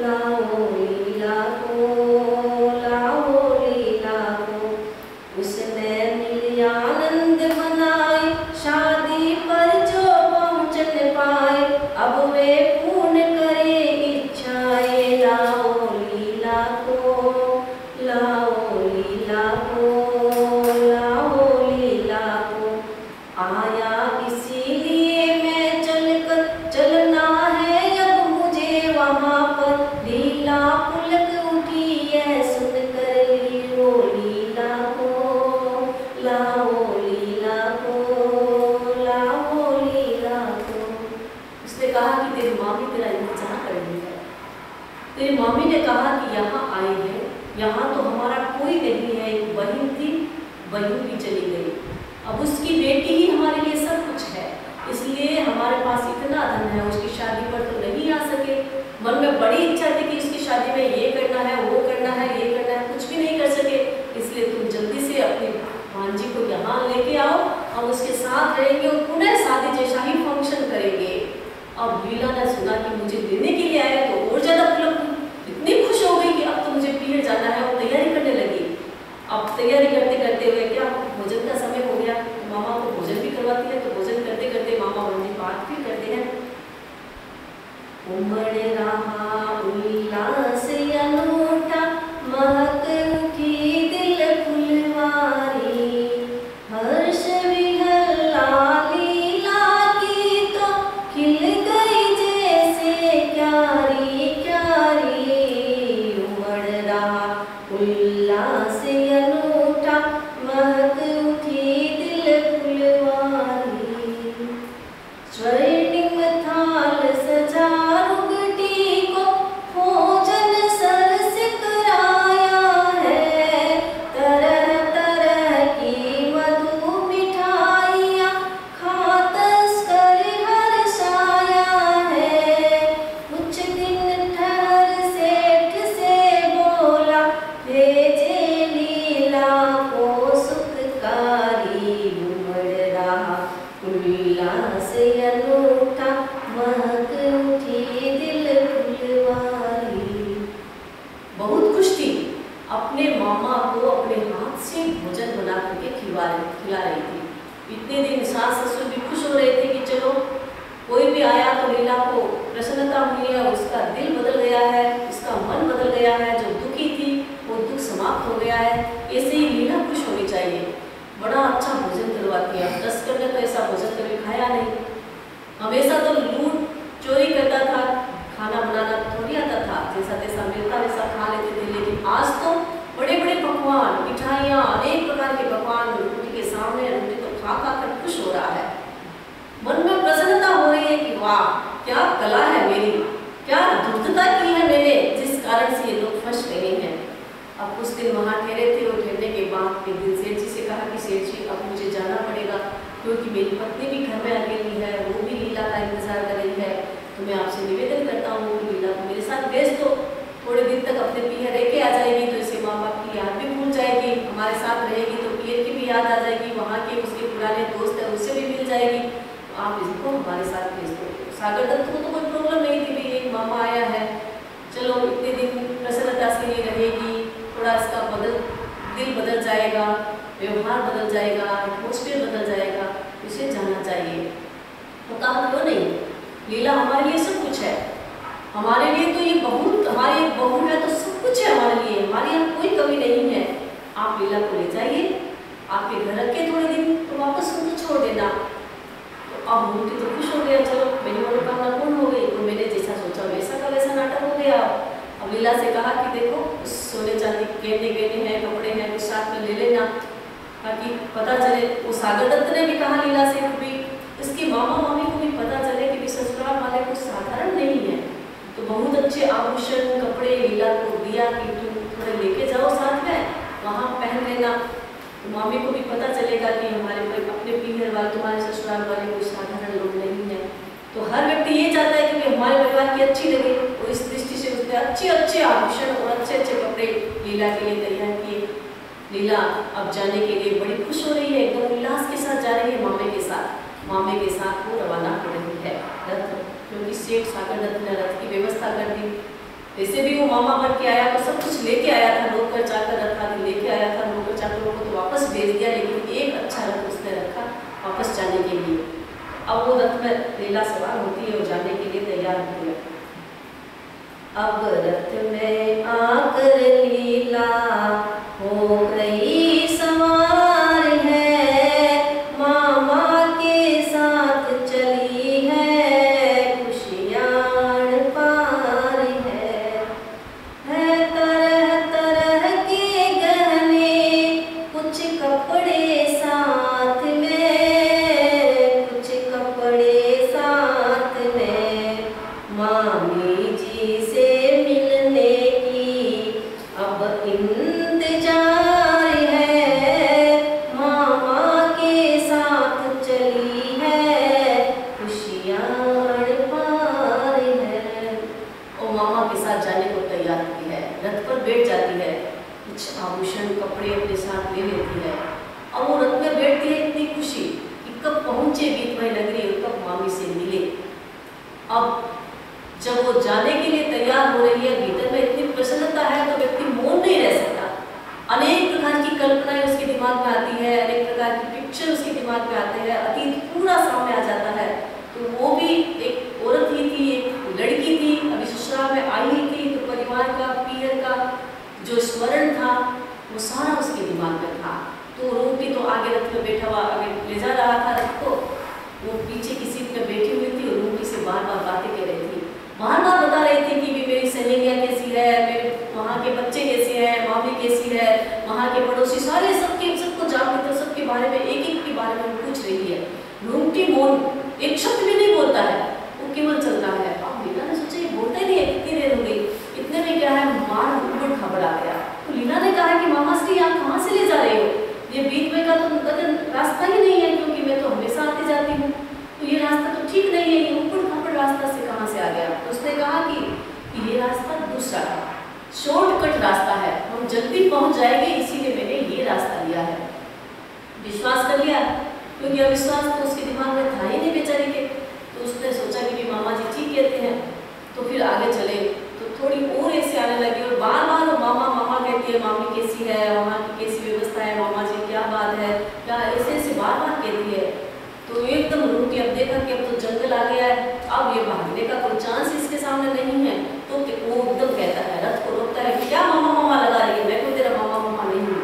लाओ लीला को, लाओ लीला को। उसने मिल आनंद मनाई, शादी पर तेरी मामी ने कहा कि यहाँ आए हैं, यहाँ तो हमारा कोई नहीं है, एक बहन थी, बहन भी चली गई, अब उसकी बेटी ही हमारे लिए सब कुछ है, इसलिए हमारे पास इतना धन है, उसकी शादी पर तो नहीं आ सके। मन में बड़ी इच्छा थी कि उसकी शादी में ये करना है, वो करना है, ये करना है, कुछ भी नहीं कर सके, इसलिए तुम जल्दी से अपनी भांजी को यहाँ लेके आओ, हम उसके साथ रहेंगे और पुनः शादी जैसा ही फंक्शन करेंगे। अब लीला ने सुना कि मुझे लेने के लिए आया तो और ज्यादा इतनी खुश हो गई कि अब तो मुझे पीहर जाना है और तैयारी करने लगी। अब तैयारी करते करते हुए क्या भोजन का समय हो गया, मामा को भोजन भी करवाती है, तो भोजन करते करते मामा वही बात भी करते हैं। उमड़ रहा उल्लास अनूठा, महक उठी दिल फुलवारी, हर्ष विहल्ला लीला की तो खिल गई जैसे क्यारी क्यारी। उमड़ रहा उल्लास अनूठा, महक उठी दिल फुलवारी, स्वर्णिम थाल सजा रुगटी को भोजन सरस कराया है, तरह तरह की मधु मिठाइयाँ खातस कर हर्षाया है। कुछ दिन ठहर सेठ से बोला, भेजे लीला को सुखकारी। उमड़ रहा उल्लास अनूठा, महक उठी दिल फुलवारी। बहुत खुश थी, अपने मामा को अपने हाथ से भोजन बना करके खिला रही थी। इतने दिन सास ससुर भी खुश हो रहे थे कि चलो कोई भी आया तो लीला को प्रसन्नता हुई है, उसका दिल बदल गया है, उसका मन बदल गया है, जो दुखी थी वो दुख समाप्त हो गया है। ऐसे ही लीला खुश होनी चाहिए। बड़ा अच्छा भोजन करवाती है। 10 करने तो ऐसा भोजन कभी खाया नहीं, हमेशा तो लूट चोरी करता था, खाना बनाना थोड़ी आता था, जैसा तैसा मिलता वैसा खा लेते थे। लेकिन आज तो बड़े बड़े पकवान, मिठाइयाँ, अनेक प्रकार के पकवान रोटी के सामने, रोटी तो खा खा कर खुश हो रहा है। मन में प्रसन्नता हो रही है कि वाह क्या कला है मेरी, क्या धूर्तता की है मैंने, जिस कारण से ये लोग फंस रहे हैं। अब कुछ दिन वहाँ ठहरे थे और ठहरने के बाद एक दिन सेठ जी से कहा कि सेठ जी अब मुझे जाना पड़ेगा, क्योंकि मेरी पत्नी भी घर में अकेली है, वो भी लीला का इंतजार कर रही है, तो मैं आपसे निवेदन करता हूँ कि लीला को मेरे साथ भेज दो, थोड़े दिन तक अपने पीहर रह के आ जाएगी, तो इसे माँ बाप की याद भी भूल जाएगी, हमारे साथ रहेगी तो पीहर की भी याद आ जाएगी, वहाँ के उसके पुराने दोस्त है उससे भी मिल जाएगी, तो आप इसको हमारे साथ भेज दो। सागर दत्त को तो कोई प्रॉब्लम नहीं थी, भाई एक मामा आया है, चलो इतने दिन प्रसन्नता से ये रहेगी, थोड़ा इसका दिल बदल जाएगा, व्यवहार बदल जाएगा, एटमोस्फेयर बदल जाएगा, इसे जाना चाहिए। तो कहा क्यों नहीं, लीला हमारे लिए सब कुछ है, हमारे लिए तो ये बहुत, हमारी एक बहू है तो सब कुछ है हमारे लिए, हमारे यहाँ कोई कमी नहीं है, आप लीला को ले जाइए, आपके घर रखे थोड़े दिन तो वापस उनको छोड़ देना। तो अब मूर्ति तो खुश हो गया, चलो मेरी मनोकामना पूर्ण हो गई, तो मैंने जैसा सोचा वैसा का वैसा नाटक हो गया। अब लीला से कहा कि देखो सोने चांदी गहने हैं, कपड़े हैं, कुछ साथ में ले लेना, ताकि पता चले। वो सागर दत्त ने भी कहा लीला से कि इसके मामा मामी को भी पता चले कि ससुराल वाले कुछ साधारण नहीं है, तो बहुत अच्छे आभूषण कपड़े लीला को दिया कि तुम थोड़े लेके जाओ साथ में, वहाँ पहन लेना, तो मामी को भी पता चलेगा कि हमारे अपने पीहर वाले, तुम्हारे ससुराल वाले कोई साधारण लोग नहीं है। तो हर व्यक्ति ये चाहता है कि हमारे परिवार की अच्छी लगे, और इस दृष्टि से उसने अच्छे आभूषण और अच्छे कपड़े लीला के लिए तैयार किए। लीला अब जाने के लिए बड़ी खुश हो रही है, एकदम उल्लास के साथ जा रही है मामे के साथ। मामे के साथ वो रवाना हो रही है रथ, क्योंकि सेठ सागर दत्त ने रथ की व्यवस्था कर दी। वैसे भी वो मामा बन के आया तो सब कुछ लेके आया था, नौकर चाकर रथ आदि लेके आया था, नौकर चाकरों को तो वापस भेज दिया, लेकिन एक अच्छा रथ उसने रखा वापस जाने के लिए। अब वो रथ में लीला सवार होती है और जाने के लिए तैयार होती है। अब रथ में आकर लीला हो गई सवार है, मामा के साथ चली है, खुशियाँ पार है तरह तरह के गहने, कुछ कपड़े साथ में, कुछ कपड़े साथ में, मामी जी से मिलने वो जाने के लिए तैयार हो रही है, भीतर में इतनी प्रसन्नता है तो व्यक्ति मौन नहीं रह सकता। अनेक प्रकार की कल्पनाएं उसके दिमाग में आती है, अनेक प्रकार की पिक्चर उसके दिमाग में आते हैं, अतीत पूरा सामने आ जाता है। तो वो भी एक औरत ही थी, एक लड़की थी, अभी ससुराल में आई ही थी, तो परिवार का, पीर का जो स्मरण था वो सारा उसके दिमाग में था। तो रोटी तो आगे रथ में बैठा हुआ आगे ले जा रहा था रथ को, वो पीछे की सीट में बैठी हुई थी और रोटी से बार बार बातें कर रही थी, बार बार बता रही थी कि मेरी सहेलियाँ कैसी है, मेरे वहाँ के बच्चे कैसे हैं, मामी कैसी है, वहाँ के पड़ोसी सारे सबको जानते थे, सबके बारे में एक एक के बारे में पूछ रही है। रूमटी मौन, एक शब्द भी नहीं बोलता है, वो केवल चलता है। अब लीला ने सोचा ये बोलते नहीं है, कितनी देर हो गई, इतने में क्या है मार ऊपर घबरा गया। तो लीला ने कहा कि मामा श्री आप कहाँ से ले जा रहे हो, ये बीच में का तो रास्ता ही नहीं है, क्योंकि मैं तो हमेशा आती जाती हूँ, तो ये रास्ता तो ठीक नहीं है, ये ऊपर खपड़ रास्ता से कहाँ से आ गया। तो उसने कहा कि ये रास्ता दूसरा है, शॉर्टकट रास्ता है, हम जल्दी पहुंच जाएंगे, इसीलिए मैंने ये रास्ता लिया है। विश्वास कर लिया, क्योंकि अविश्वास तो उसके दिमाग में था ही नहीं बेचारे के। तो उसने सोचा कि भी मामा जी ठीक कहते हैं, तो फिर आगे चले। तो थोड़ी और ऐसे आने लगी और बार बार वो मामा मामा कहती है, मामी कैसी है, वहाँ की कैसी व्यवस्था है, मामा जी क्या बात है, क्या ऐसे ऐसे बार बार कहती है। तो एकदम रूठी, अब देखा कि अब तो जंगल आ गया है, अब ये भागने का कोई चांस इसके सामने नहीं है। तो वो एकदम कहता है, रथ को रोकता है, क्या मामा मामा लगा रही है, मैं तो तेरा मामा मामा नहीं हूँ।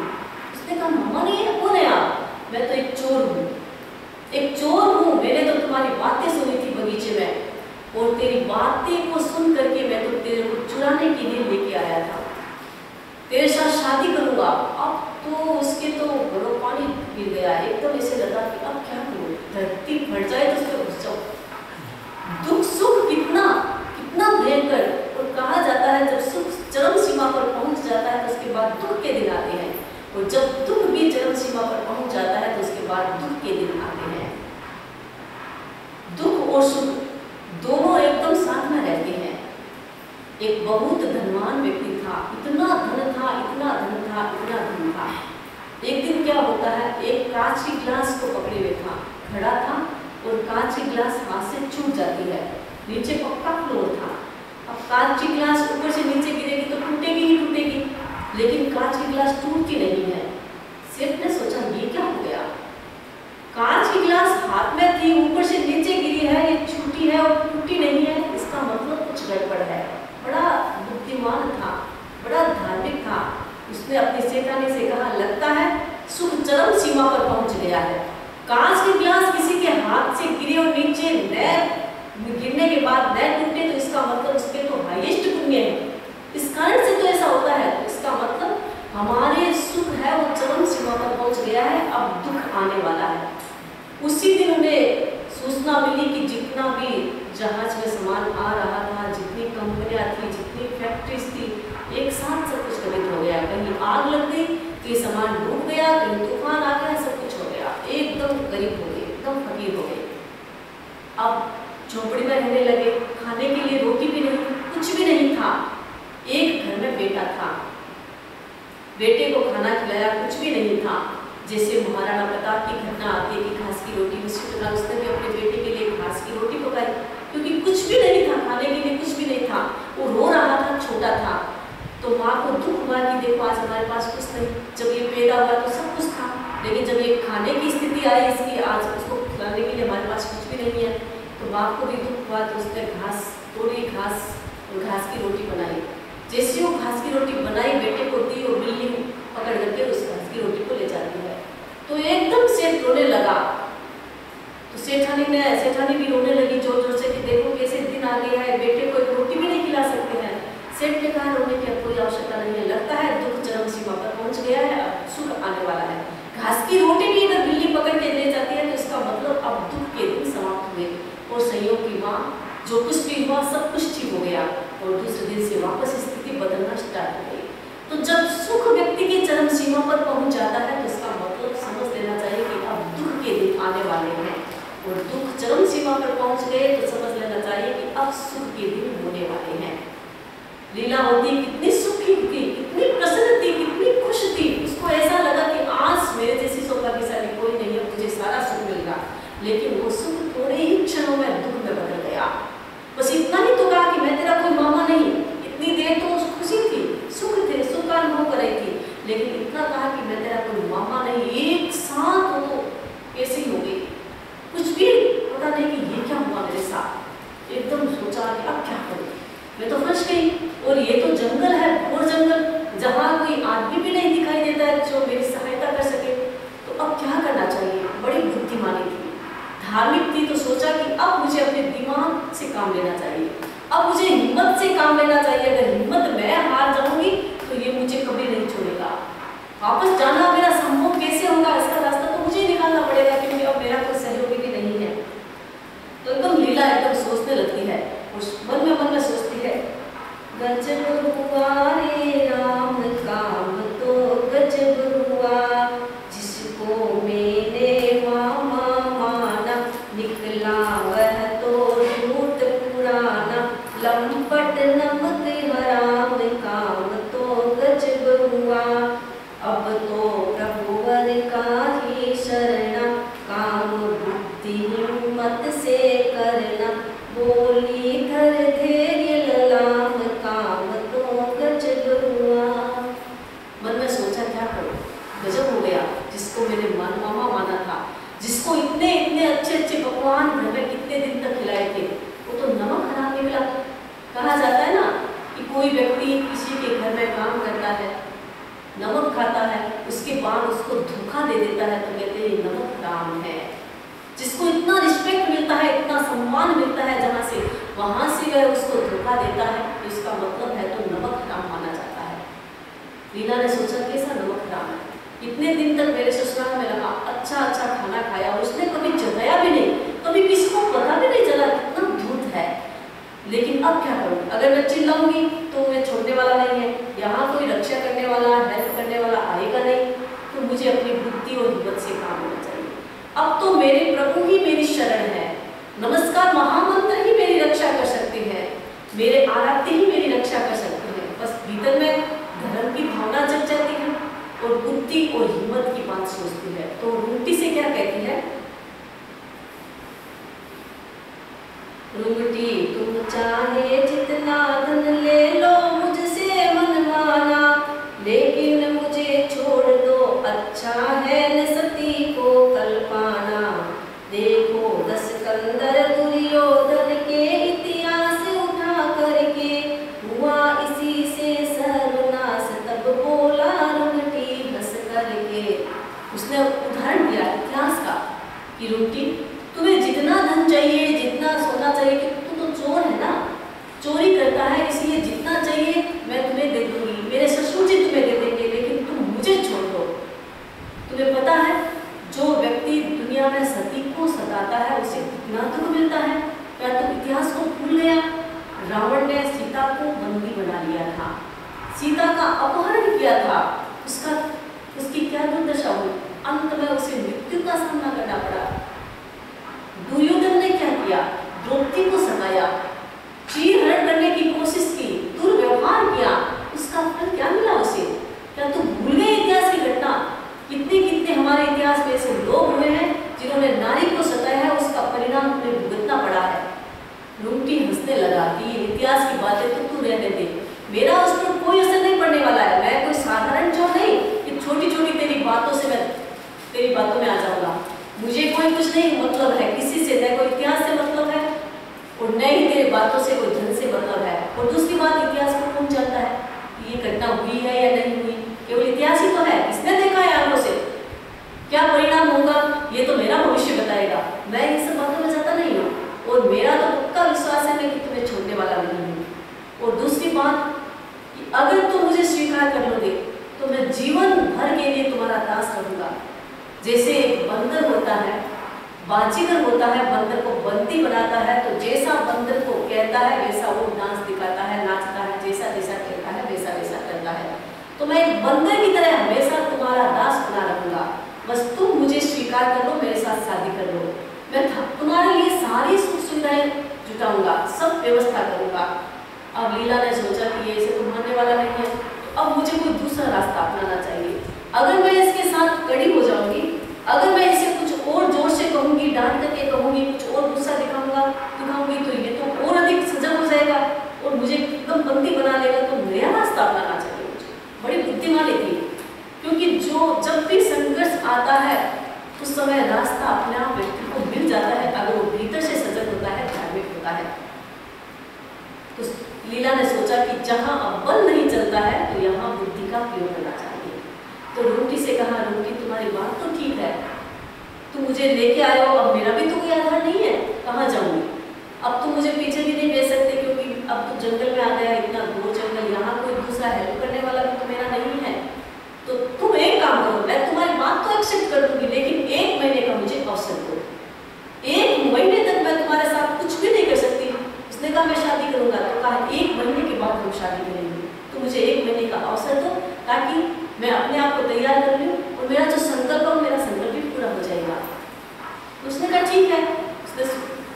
उसने कहा मामा नहीं है, कौन है आप? मैं तो एक चोर हूँ, एक चोर हूँ, मैंने तो तुम्हारी बातें सुनी थी बगीचे में, और तेरी बातें को सुन करके मैं तो तेरे को चुराने के लिए लेके आया था, तेरे साथ शादी करूंगा। अब तो उसके तो घरों पानी गिर गया, एकदम ऐसे लगा कि अब क्या करूं, धरती फट जाए तो उसके घुस जाओ। दुख सुख कितना कितना भयंकर, और कहा जाता है जब सुख चरम सीमा पर पहुंच जाता है तो उसके बाद दुख के दिन आते हैं, और जब दुख भी चरम सीमा पर पहुंच जाता है तो उसके बाद दुख के दिन आते हैं। दुख और सुख दोनों एकदम साथ में रहते हैं। एक बहुत धनवान व्यक्ति था, इतना धन था, इतना धन था, इतना धन था। एक दिन क्या होता है, एक कांच की गिलास को पकड़े हुए था, खड़ा था, और कांच की गिलास हाथ से छूट जाती है, नीचे पक्का फ्लोर था। अब कांच की गिलास ऊपर से नीचे गिरेगी तो टूटेगी ही टूटेगी, लेकिन कांच की गिलास टूटती नहीं है। सेठ ने सोचा ये क्या हो गया, कांच की गिलास हाथ में थी, ऊपर से नीचे गिरी है, ये छूटी है और टूटी नहीं है, इसका मतलब कुछ गड़बड़ है। बड़ा बुद्धिमान था, बड़ा धार्मिक था। उसने अपनी सेठानी से कहा, लगता है सुख चरम सीमा पर पहुंच गया है। कांच की गिलास किसी के हाथ से गिरे और नीचे न गिरने के बाद न टूटे तो इसका मतलब उसके तो हाईएस्ट पुण्य है, इस कारण से तो ऐसा होता है। तो इसका मतलब हमारे सुख है वो चरम सीमा पर पहुंच गया है, अब दुख आने वाला है। उसी दिन उन्हें सूचना मिली कि जितना भी जहाज में सामान आ रहा था, जितनी कंपनियां थी, जितनी फैक्ट्रीज थी, एक साथ सब कुछ गरीब हो गया। कहीं आग लग गई, कहीं सामान डूब गया, कहीं तूफान आ गया, सब कुछ हो गया, एकदम गरीब हो गए, एकदम फकीर हो गए। अब झोपड़ी में रहने लगे, खाने के लिए रोटी भी नहीं, कुछ भी नहीं था। एक घर में बेटा था, बेटे को खाना खिलाया, कुछ भी नहीं था। जैसे महाराणा प्रताप की घटना आती है कि घास की रोटी, उसी तरह उसने भी अपने बेटे के लिए घास की रोटी पकाई, क्योंकि कुछ भी नहीं था, खाने के लिए कुछ भी नहीं था। वो रो रहा था, छोटा था। तो माँ को दुख हुआ कि देखो आज हमारे पास कुछ नहीं, जब ये पैदा हुआ तो सब कुछ था, लेकिन जब ये खाने की स्थिति आई इसकी, आज उसको खिलाने के लिए हमारे पास कुछ भी नहीं है। तो बाप को भी दुख हुआ, तो उसने घास तोड़ी, घास और घास की रोटी बनाई। जैसे वो घास की रोटी बनाई, बेटे को दी और बिल्ली पकड़ करके उस घास की रोटी को ले जाती है। तो एकदम सेठ रोने लगा। तो सेठानी भी रोने लगी जोर जोर से कि देखो कैसे दिन आ गया है, बेटे को एक रोटी भी नहीं खिला सकते हैं। सेठ ने कहा रोने की कोई आवश्यकता नहीं है, लगता है दुख चरम सीमा पर पहुंच गया है, अब सुख आने वाला है। घास की रोटी भी अगर बिल्ली पकड़ के ले जाती है तो इसका मतलब अब दुख के दिन समाप्त हुए। और संयोग की माँ, जो कुछ भी हुआ सब कुछ ठीक हो गया, और दूसरे दिन से वापस स्थिति बदलना स्टार्ट हो गई। तो जब सुख व्यक्ति की चरम सीमा पर पहुंच जाता है तो इसका मतलब समझ लेना चाहिए कि अब दुख के दिन आने वाले हैं, और दुख चरम सीमा पर पहुंच गए तो समझ लेना चाहिए कि अब सुख के दिन होने वाले हैं। लीलावती कितनी सुखी थी, कितनी प्रसन्न थी, कितनी खुश थी। उसको ऐसा लगा कि आज मेरे जैसी सौभाग्यशाली कोई नहीं है, मुझे सारा सुख मिलेगा। लेकिन वो सुख थोड़े ही क्षणों में दुख में बदल गया। बस इतना ही तो कहा कि मैं तेरा सोचा कि अब क्या करूं, मैं तो फंस गई और ये तो जंगल है, घोर जंगल, जहाँ कोई आदमी भी नहीं दिखाई देता है जो मेरी सहायता कर सके। तो अब क्या करना चाहिए? बड़ी बुद्धिमानी थी, धार्मिक थी, तो सोचा कि अब मुझे अपने दिमाग से काम लेना चाहिए, अब मुझे हिम्मत से काम लेना चाहिए। अगर हिम्मत मैं हार जाऊंगी तो ये मुझे कभी नहीं छोड़ेगा। वापस जाना मेरा संभव कैसे होगा? इसका रास्ता तो मुझे निकालना पड़ेगा, क्योंकि अब मेरा कोई सहयोगी भी नहीं है। तो एकदम लीला एकदम सोचने लगती है, मन में सोचती है, गजब हुआ रे राम काम तो गजब हुआ, जिसको मैंने मामा माना, निकला वह तो झूठ पुराना, लंपट नमक हराम काम तो गजब हुआ। अब तो प्रभुवर का ही शरणा, काम बुद्धि हिम्मत से करना, बोली धर धैर्य ललाम, काम तो गजब हुआ। मन में सोचा क्या करूं, गजब हो गया, जिसको मैंने मामा माना था, जिसको इतने इतने अच्छे अच्छे पकवान घर में कितने दिन तक खिलाए थे, वो तो नमक हराम निकला। कहा जाता है ना कि कोई व्यक्ति किसी के घर में काम करता है, नमक खाता है, उसके बाद उसको धोखा दे देता है, तो कहते हैं नमक हराम है। जिसको इतना रिस्पेक्ट मिलता है, इतना सम्मान मिलता है जहाँ से, वहाँ से वह उसको धोखा देता है, तो इसका मतलब है तो नमक हराम माना जाता है। रीना ने सोचा कैसा नमक हराम है, इतने दिन तक मेरे ससुराल में रहा, अच्छा अच्छा खाना खाया, उसने कभी जगाया भी नहीं, कभी किसी को पता भी नहीं चला कितना धूत है। लेकिन अब क्या करूं? अगर मैं चिल्लाऊंगी तो मैं छोड़ने वाला नहीं है, यहाँ कोई रक्षा करने वाला, हेल्प करने वाला आएगा नहीं, तो मुझे अपनी बुद्धि और हिम्मत से काम लेना चाहिए। अब तो मेरे प्रभु ही मेरी शरण है, नमस्कार महामंत्र ही मेरी रक्षा कर सकते हैं, मेरे आराध्य ही मेरी रक्षा कर सकते हैं। बस भीतर में धर्म की भावना जग जाती है और बुद्धि और हिम्मत की बात सोचती है। तो रूंगटी से क्या कहती है? रूंगटी तुम चाहे जितना धन ले लो मुझसे मन माना, लेकिन मुझे छोड़ दो, अच्छा है न सती को कल पाना। देखो 10 कंदर दुर्योधन के इतिहास उठा करके, हुआ इसी से सर्वनाश, तब बोला रूंगटी हंस करके। उसने उदाहरण दिया इतिहास का कि रूंगटी तुम्हें जितना धन चाहिए, जितना सोना चाहिए, कि तू तो चोर है ना, चोरी करता है, इसलिए जितना चाहिए मैं तुम्हें दे दूंगी, मेरे ससुर जी तुम्हें दे देंगे, लेकिन तुम मुझे छोड़ दो। तुम्हें पता है जो व्यक्ति दुनिया में सती को सताता है उसे कितना दुख मिलता है? क्या तुम इतिहास को भूल गया? रावण ने सीता को बंदी बना लिया था, सीता का अपहरण किया था, उसकी क्या दुर्दशा हुई? अंत में उसे मृत्यु का सामना करना पड़ा। दुर्योधन ने क्या किया? द्रौपदी को सताया, चीरहरण करने की कोशिश की, दुर्व्यवहार किया, उसका फल क्या मिला उसे? क्या तुम भूल गए इतिहास की घटना? कितने कितने हमारे इतिहास में ऐसे लोग हुए हैं जिन्होंने नारी को सताया है, उसका परिणाम तुम्हें भुगतना पड़ा है। रूंगटी हंसने लगा कि ये इतिहास की बातें तो तू रहने दे, मेरा उस पर कोई असर नहीं पड़ने वाला है, मैं कोई साधारण चोर नहीं कि छोटी छोटी तेरी बातों से मैं तेरी बातों में आ जाऊंगा। मुझे कोई कुछ नहीं मतलब है किसी से, न कोई इतिहास से मतलब है और न ही तेरी बातों से कोई धन से मतलब है। और दूसरी बात, इतिहास को कौन जानता है ये घटना हुई है या नहीं हुई? केवल इतिहास ही तो है, इसने देखा है आंखों से, क्या परिणाम होगा ये तो मेरा भविष्य बताएगा। मैं इन सब बातों में जाता नहीं हूँ और मेरा तो पक्का विश्वास है कि तुम्हें छोड़ने वाला नहीं हूँ। और दूसरी बात, अगर तुम मुझे स्वीकार कर लोगे तो मैं जीवन भर के लिए तुम्हारा दास रहूंगा। जैसे एक बंदर होता है, बाजीगर होता है, बंदर को बंदी बनाता है, तो जैसा बंदर को कहता है वैसा वो डांस दिखाता है, नाचता है, जैसा जैसा कहता है वैसा वैसा करता है। तो मैं एक बंदर की तरह हमेशा तुम्हारा दास बना रहूंगा, बस तुम मुझे स्वीकार कर लो, मेरे साथ शादी कर लो, मैं तुम्हारे लिए सारी सुख सुविधाएं जुटाऊंगा, सब व्यवस्था करूंगा। अब लीला ने सोचा कि ये इसे तो मानने वाला नहीं है, तो अब मुझे कोई दूसरा रास्ता अपनाना चाहिए। अगर मैं इसके साथ कड़ी हो जाऊंगी, अगर मैं इसे कुछ और जोर से कहूंगी, डांट करके कहूंगी, कुछ और गुस्सा दिखाऊंगी तो ये तो और अधिक सजग हो जाएगा और मुझे एकदम बंदी बना लेगा। तो नया रास्ता अपनाना चाहिए मुझे। बड़ी बुद्धिमानी थी, क्योंकि जब भी संघर्ष आता है उस समय रास्ता अपने आप व्यक्ति को मिल जाता है, अगर वो भीतर से सजग होता है, धार्मिक होता है। लीला ने सोचा कि जहाँ अब बल नहीं चलता है तो यहाँ बुद्धि का प्रयोग करना चाहिए। तो रूटी से कहा, रूटी तुम्हारी बात तो ठीक है, तुम मुझे लेके आए हो, अब मेरा भी तो कोई आधार नहीं है, कहाँ जाऊंगी? अब तुम मुझे पीछे भी नहीं भेज सकते क्योंकि अब तो जंगल में आ गया, इतना दूर जंगल, यहाँ कोई दूसरा हेल्प करने वाला भी तो मेरा नहीं है। तो तुम एक काम करो, मैं तुम्हारी बात तो एक्सेप्ट कर दूंगी, लेकिन 1 महीने का मुझे अवसर दो। 1 महीने तक मैं तुम्हारे साथ कुछ भी नहीं कर सकती। उसने कहा मैं शादी करूंगा, तो कहा 1 महीने के बाद हम शादी करेंगे, तो मुझे 1 महीने का अवसर दो ताकि मैं अपने आप को तैयार कर लूँ और मेरा जो संकल्प है मेरा संकल्प भी पूरा हो जाएगा। उसने कहा ठीक है। उसने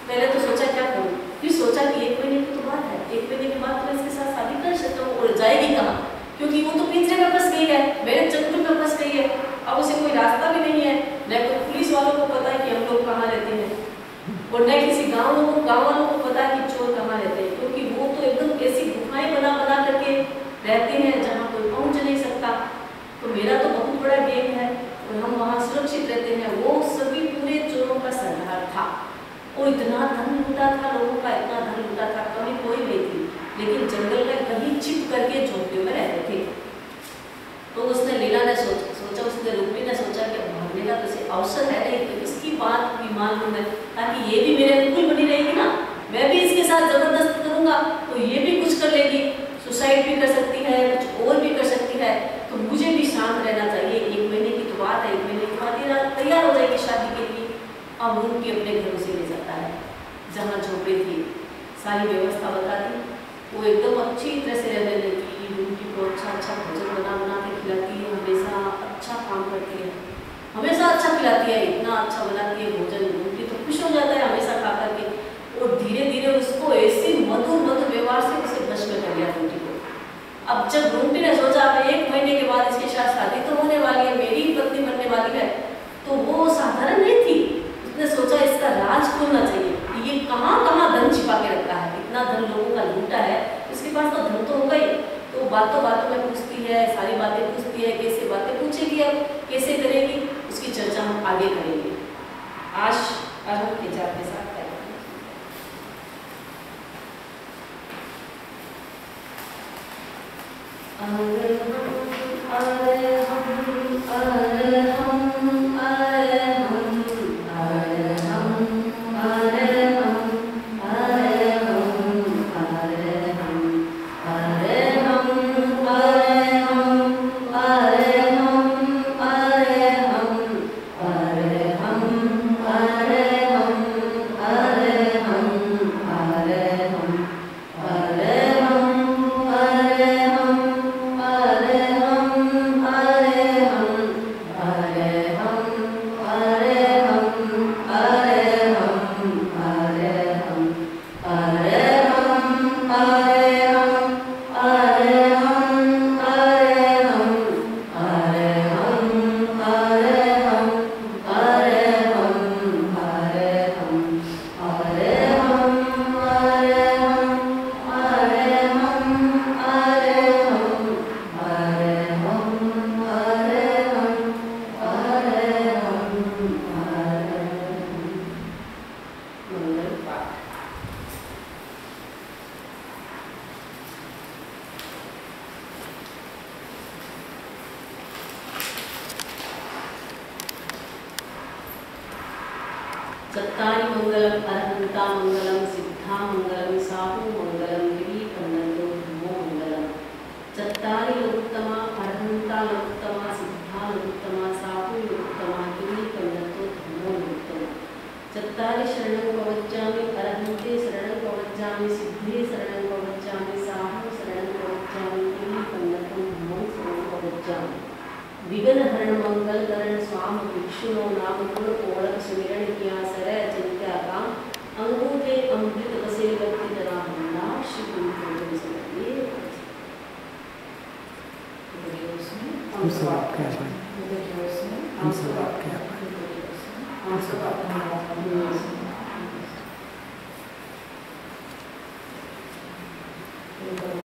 पहले तो सोचा क्या करूँ, फिर सोचा कि 1 महीने की तो बात है, 1 महीने के बाद तो मैं इसके साथ शादी कर सकता हूँ। और जाएगी कहाँ, क्योंकि वो तो पिंजरे में फंस गई है, मेरे चक्कर में फंस गई है, अब उसे कोई रास्ता भी नहीं है, न कोई पुलिस वालों को पता है कि हम लोग कहाँ रहते हैं, और न किसी गाँव वालों को पता है कि चोर कहाँ रहते हैं, क्योंकि वो तो एकदम ऐसी गुफाएं बना करके रहते हैं जहाँ कोई पहुँच नहीं सकता। तो मेरा तो बहुत बड़ा गेम है और हम वहाँ सुरक्षित रहते हैं। वो सभी पूरे चोरों का सरदार था और इतना धन लूटा था लोगों का, इतना धन लूटा था, कभी कोई नहीं थी, लेकिन जंगल में कहीं छिप करके झोंपड़ियों में रहते थे। तो उसने लीला ने सोचा, उसने रूपी ने सोचा कि भागने का तो अवसर है नहीं, तो इसकी बात भी मान लूँ मैं, ताकि ये भी मेरे अनुकूल बनी रहेगी ना, मैं भी इसके साथ जबरदस्त करूँगा तो ये भी कुछ कर लेगी, सुसाइड भी कर सकती है, कुछ और भी कर सकती है, तो मुझे भी शांत रहना चाहिए। 1 महीने की तो बात है, 1 महीने के बाद ये तैयार हो जाएगी शादी के लिए। अब उनके अपने घरों से ले जाता है जहाँ झोपड़ी थी, सारी व्यवस्था बता दी, वो एकदम अच्छी तरह से रहने लगी, उनकी को अच्छा भोजन बना के खिलाती है, हमेशा अच्छा काम करती है, हमेशा अच्छा खिलाती है, इतना अच्छा बनाती है भोजन, उनकी तो खुश हो जाता है हमेशा खा करके। और धीरे धीरे उसको ऐसे मधुर व्यवहार से उसे बच में कर लिया रूटी को। अब जब रूटी ने सोचा अब 1 महीने के बाद इसके साथ शादी तो होने वाली है, मेरी पत्नी बनने वाली है, तो वो साधारण नहीं थी। उसने सोचा इसका राज खोलना चाहिए, ये कहाँ धन छिपा के रखा है, इतना धन लोगों का लूटा है, उसके पास तो धन तो होगा ही। तो बातों में पूछती है, सारी बातें पूछती है, कैसे बातें पूछेगी, अब कैसे करेगी, उसकी चर्चा हम आगे करेंगे। आज हम हिजाब के साथ करेंगे। चत्तारि मंगलम अरहंता मंगलम सिद्धा मंगलम साहु मंगलम गिरीकंदो धम्मो मंगलम। चत्तारि लोकोत्तमा अरहंता लोकोत्तमा सिद्धा लोकोत्तमा साहु लोकोत्तमा गिरीकंदो धम्मो लोकोत्तमा। चत्तारि शरणं प्रवज्जामि अरहन्ते शरणं प्रवज्जामि सिद्धे शरणं प्रवज्जामि साहु शरणं प्रवज्जामि गिरीकंदो धम्मो शरणं प्रवज्जामि। विघ्न हरण मंगल करण स्वाम भिक्षुनो नाम गुण ओढ़ सुमिरन किया सरय चिंत्या काम अंगूठे अमृत बसे भक्ति तरा भंडा श्री गुरु गोविंद सिंह। हम सब आपके हम सब आपके